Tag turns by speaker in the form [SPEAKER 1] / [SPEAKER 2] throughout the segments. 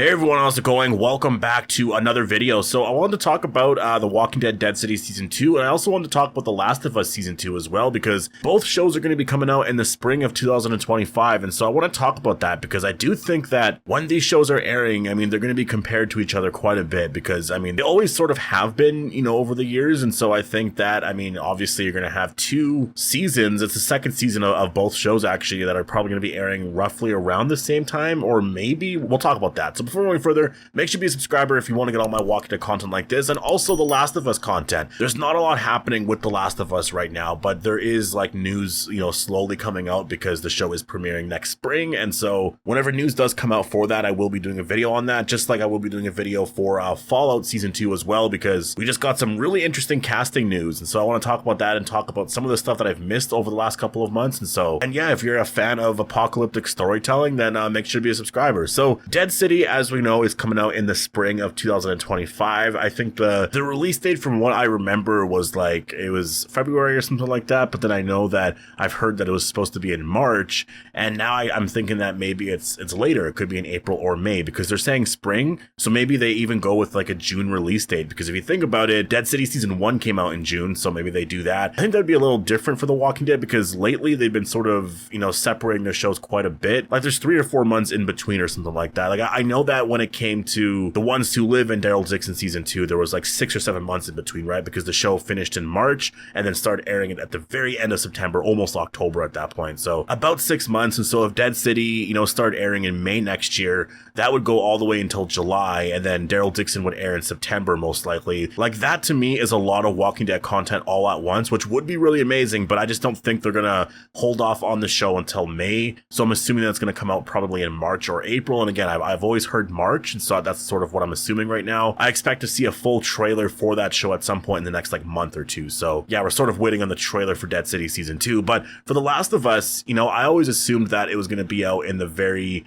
[SPEAKER 1] Hey everyone, how's it going? Welcome back to another video. So I wanted to talk about The Walking Dead Dead City Season 2, and I also wanted to talk about The Last of Us Season 2 as well, because both shows are going to be coming out in the spring of 2025, and so I want to talk about that because I do think that when these shows are airing, I mean, they're going to be compared to each other quite a bit because, I mean, they always sort of have been, over the years, and so I think that, I mean, obviously you're going to have two seasons. It's the second season of both shows, actually, that are probably going to be airing roughly around the same time, or maybe, we'll talk about that. So before going further, make sure to be a subscriber if you want to get all my Walking Dead content like this, and also The Last of Us content. There's not a lot happening with The Last of Us right now, but there is like news, slowly coming out because the show is premiering next spring, and so whenever news does come out for that, I will be doing a video on that, just like I will be doing a video for Fallout Season 2 as well, because we just got some really interesting casting news, and so I want to talk about that and talk about some of the stuff that I've missed over the last couple of months, and yeah, if you're a fan of apocalyptic storytelling, then make sure to be a subscriber. So Dead City, as we know, is coming out in the spring of 2025. I think the release date, from what I remember, was like, it was February or something like that, but then I know that I've heard that it was supposed to be in March, and now I'm thinking that maybe it's later. It could be in April or May, because they're saying spring, so maybe they even go with like a June release date, because if you think about it, Dead City Season 1 came out in June, so maybe they do that. I think that'd be a little different for The Walking Dead, because lately they've been sort of, separating their shows quite a bit. Like there's 3 or 4 months in between or something like that. Like I know that when it came to The Ones Who Live in Daryl Dixon Season 2, there was like 6 or 7 months in between, right? Because the show finished in March and then started airing it at the very end of September, almost October at that point. So about 6 months. And so if Dead City, started airing in May next year, that would go all the way until July, and then Daryl Dixon would air in September, most likely. Like that to me is a lot of Walking Dead content all at once, which would be really amazing, but I just don't think they're gonna hold off on the show until May. So I'm assuming that's gonna come out probably in March or April. And again, I've always heard March, and so that's sort of what I'm assuming right now. I expect to see a full trailer for that show at some point in the next like month or two. So yeah, we're sort of waiting on the trailer for Dead City Season 2. But for The Last of Us, I always assumed that it was going to be out in the very,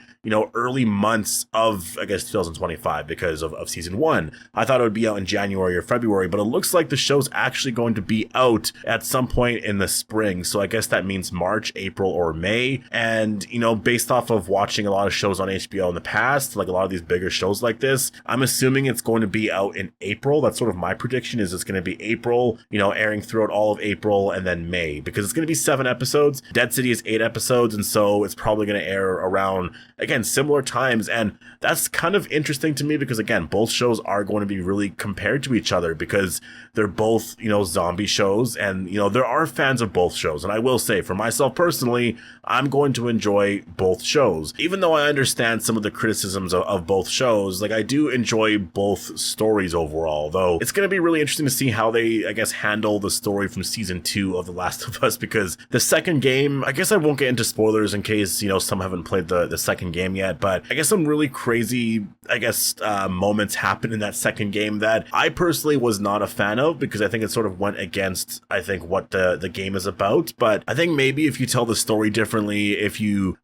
[SPEAKER 1] early months of, I guess, 2025 because of Season 1. I thought it would be out in January or February, but it looks like the show's actually going to be out at some point in the spring. So I guess that means March, April, or May. And, based off of watching a lot of shows on HBO in the past, like a lot of these bigger shows like this, I'm assuming it's going to be out in April. That's sort of my prediction, is it's going to be April, airing throughout all of April, and then May, because it's going to be 7 episodes. Dead City is 8 episodes, and so it's probably going to air around, again, similar times. And that's kind of interesting to me because, again, both shows are going to be really compared to each other because they're both, zombie shows, and, there are fans of both shows. And I will say, for myself personally, I'm going to enjoy both shows. Even though I understand some of the criticisms of both shows, like I do enjoy both stories overall, though it's going to be really interesting to see how they, I guess, handle the story from Season 2 of The Last of Us, because the second game, I guess I won't get into spoilers in case, some haven't played the second game yet, but I guess some really crazy, moments happen in that second game that I personally was not a fan of, because I think it sort of went against, I think, what the game is about. But I think maybe if you tell the story differently,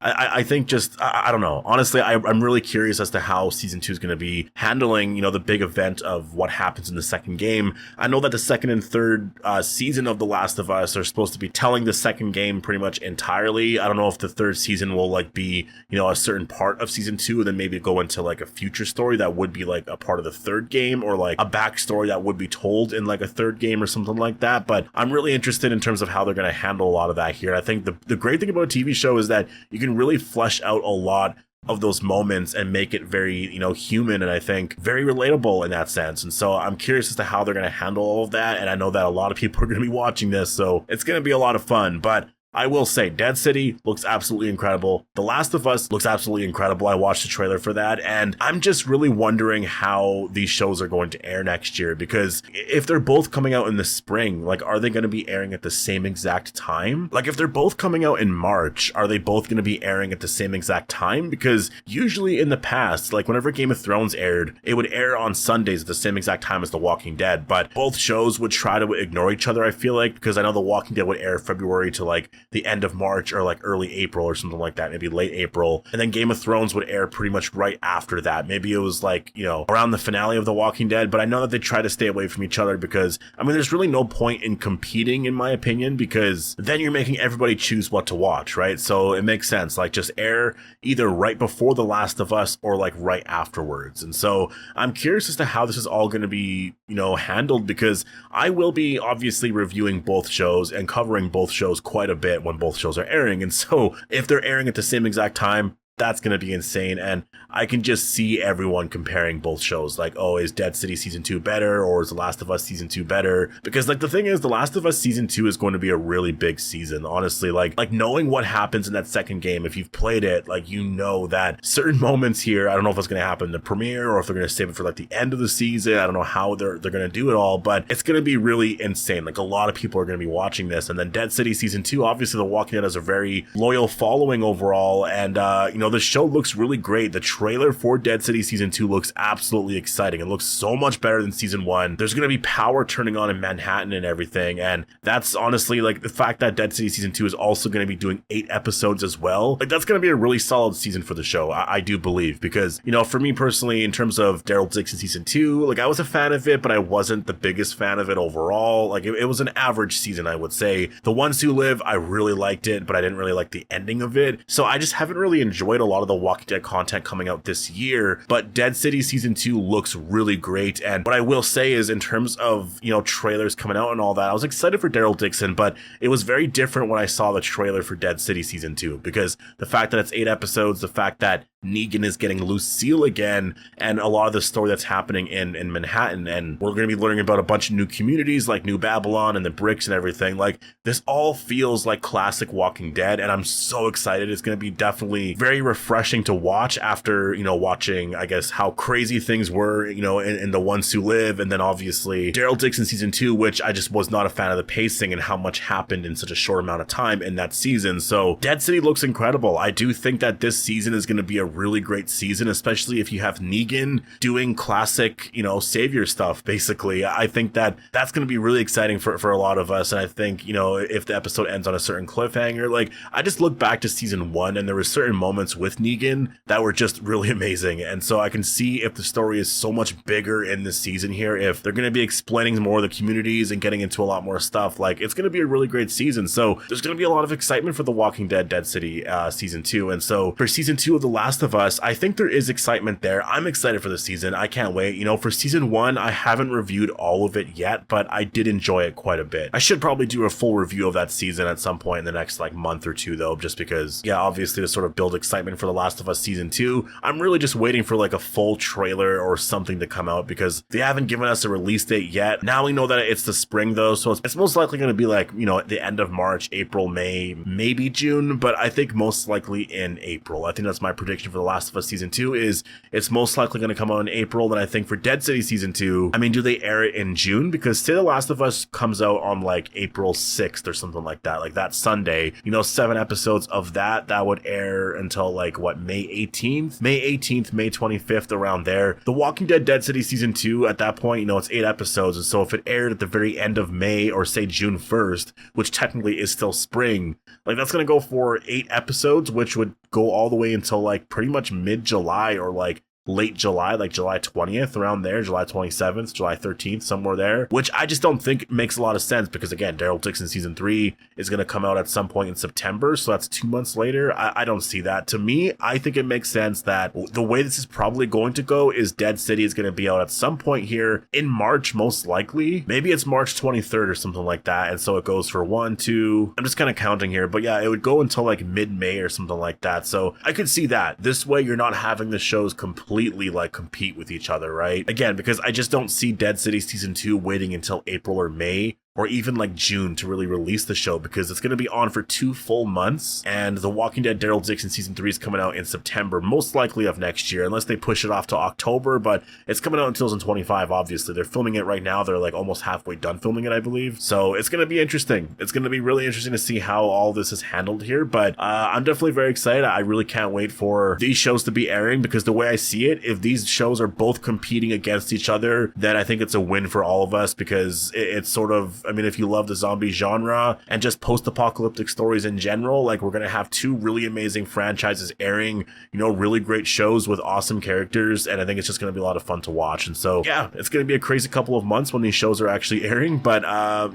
[SPEAKER 1] I think just, I don't know. Honestly, I'm really curious as to how Season 2 is going to be handling, the big event of what happens in the second game. I know that the second and third season of The Last of Us are supposed to be telling the second game pretty much entirely. I don't know if the third season will like be, a certain part of Season 2, and then maybe go into like a future story that would be like a part of the third game, or like a backstory that would be told in like a third game or something like that. But I'm really interested in terms of how they're going to handle a lot of that here. And I think the great thing about a TV show is that you can really flesh out a lot of those moments and make it very, human, and I think very relatable in that sense. And so I'm curious as to how they're going to handle all of that. And I know that a lot of people are going to be watching this, so it's going to be a lot of fun. But I will say, Dead City looks absolutely incredible. The Last of Us looks absolutely incredible. I watched the trailer for that, and I'm just really wondering how these shows are going to air next year, because if they're both coming out in the spring, like, are they going to be airing at the same exact time? Like, if they're both coming out in March, are they both going to be airing at the same exact time? Because usually in the past, like, whenever Game of Thrones aired, it would air on Sundays at the same exact time as The Walking Dead, but both shows would try to ignore each other, I feel like, because I know The Walking Dead would air February to, like, the end of March or like early April or something like that, maybe late April. And then Game of Thrones would air pretty much right after that. Maybe it was like, you know, around the finale of The Walking Dead, but I know that they try to stay away from each other because, I mean, there's really no point in competing, in my opinion, because then you're making everybody choose what to watch, right? So it makes sense. Like, just air either right before The Last of Us or like right afterwards. And so I'm curious as to how this is all going to be, you know, handled, because I will be obviously reviewing both shows and covering both shows quite a bit when both shows are airing. And so if they're airing at the same exact time, that's going to be insane. And I can just see everyone comparing both shows. Like, oh, is Dead City Season 2 better? Or is The Last of Us Season 2 better? Because, like, the thing is, The Last of Us Season 2 is going to be a really big season, honestly. Like knowing what happens in that second game, if you've played it, like, you know that certain moments here, I don't know if it's going to happen in the premiere or if they're going to save it for, like, the end of the season. I don't know how they're going to do it all, but it's going to be really insane. Like, a lot of people are going to be watching this. And then Dead City Season 2, obviously, The Walking Dead has a very loyal following overall. And, you know, the show looks really great. The trailer for Dead City Season 2 looks absolutely exciting. It looks so much better than Season 1. There's going to be power turning on in Manhattan and everything. And that's honestly, like, the fact that Dead City Season 2 is also going to be doing 8 episodes as well. Like, that's going to be a really solid season for the show. I do believe, because, you know, for me personally, in terms of Daryl Dixon Season 2, like, I was a fan of it, but I wasn't the biggest fan of it overall. Like, it was an average season, I would say. The Ones Who Live, I really liked it, but I didn't really like the ending of it. So I just haven't really enjoyed a lot of the Walking Dead content coming out this year, but Dead City Season 2 looks really great. And what I will say is, in terms of, you know, trailers coming out and all that, I was excited for Daryl Dixon, but it was very different when I saw the trailer for Dead City Season 2, because the fact that it's 8 episodes, the fact that Negan is getting Lucille again, and a lot of the story that's happening in Manhattan, and we're going to be learning about a bunch of new communities like New Babylon and the bricks and everything. Like, this all feels like classic Walking Dead, and I'm so excited. It's going to be definitely very refreshing to watch after, you know, watching, I guess, how crazy things were, you know, in The Ones Who Live, and then obviously Daryl Dixon Season 2, which I just was not a fan of the pacing and how much happened in such a short amount of time in that season. So Dead City looks incredible. I do think that this season is going to be a really great season, especially if you have Negan doing classic, you know, savior stuff, basically. I think that that's going to be really exciting for a lot of us. And I think, you know, if the episode ends on a certain cliffhanger, like, I just look back to Season 1 and there were certain moments with Negan that were just really amazing. And so I can see if the story is so much bigger in this season here, if they're going to be explaining more of the communities and getting into a lot more stuff, like, it's going to be a really great season. So there's going to be a lot of excitement for The Walking Dead Dead City Season 2. And so for Season 2 of The Last of Us, I think there is excitement there. I'm excited for the season. I can't wait. You know, for Season 1, I haven't reviewed all of it yet, but I did enjoy it quite a bit. I should probably do a full review of that season at some point in the next, like, month or two, though, just because, yeah, obviously to sort of build excitement for The Last of Us Season 2, I'm really just waiting for, like, a full trailer or something to come out, because they haven't given us a release date yet. Now we know that it's the spring, though, so it's most likely going to be, like, you know, at the end of March, April, May, maybe June, but I think most likely in April. I think that's my prediction for The Last of Us Season 2, is it's most likely going to come out in April. And I think for Dead City Season 2, I mean, do they air it in June? Because say The Last of Us comes out on, like, April 6th or something like that, like that Sunday, you know, 7 episodes of that would air until, like, what, May 18th, May 25th, around there. The Walking Dead Dead City Season 2, at that point, you know, it's 8 episodes. And so if it aired at the very end of May, or say June 1st, which technically is still spring, like, that's going to go for 8 episodes, which would go all the way until, like, pretty much mid-July, or like late July, like July 20th, around there, July 27th, July 13th, somewhere there, which I just don't think makes a lot of sense, because again, Daryl Dixon Season 3 is going to come out at some point in September, so that's 2 months later. I don't see that. To me, I think it makes sense that the way this is probably going to go is Dead City is going to be out at some point here in March, most likely. Maybe it's March 23rd or something like that, and so it goes for 1, 2, I'm just kind of counting here, but yeah, it would go until like mid-May or something like that, so I could see that. This way, you're not having the shows completely like compete with each other, right? Again, because I just don't see Dead City Season 2 waiting until April or May, or even like June, to really release the show, because it's going to be on for 2 full months. And The Walking Dead Daryl Dixon Season 3 is coming out in September, most likely of next year, unless they push it off to October, but it's coming out in 2025, obviously. They're filming it right now. They're like almost halfway done filming it, I believe. So it's going to be interesting. It's going to be really interesting to see how all this is handled here, but I'm definitely very excited. I really can't wait for these shows to be airing, because the way I see it, if these shows are both competing against each other, then I think it's a win for all of us, because it's sort of I mean, if you love the zombie genre and just post-apocalyptic stories in general, like, we're gonna have two really amazing franchises airing, you know, really great shows with awesome characters, and I think it's just gonna be a lot of fun to watch. And so yeah, it's gonna be a crazy couple of months when these shows are actually airing, but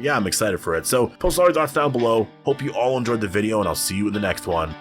[SPEAKER 1] yeah, I'm excited for it. So post all your thoughts down below. Hope you all enjoyed the video, and I'll see you in the next one.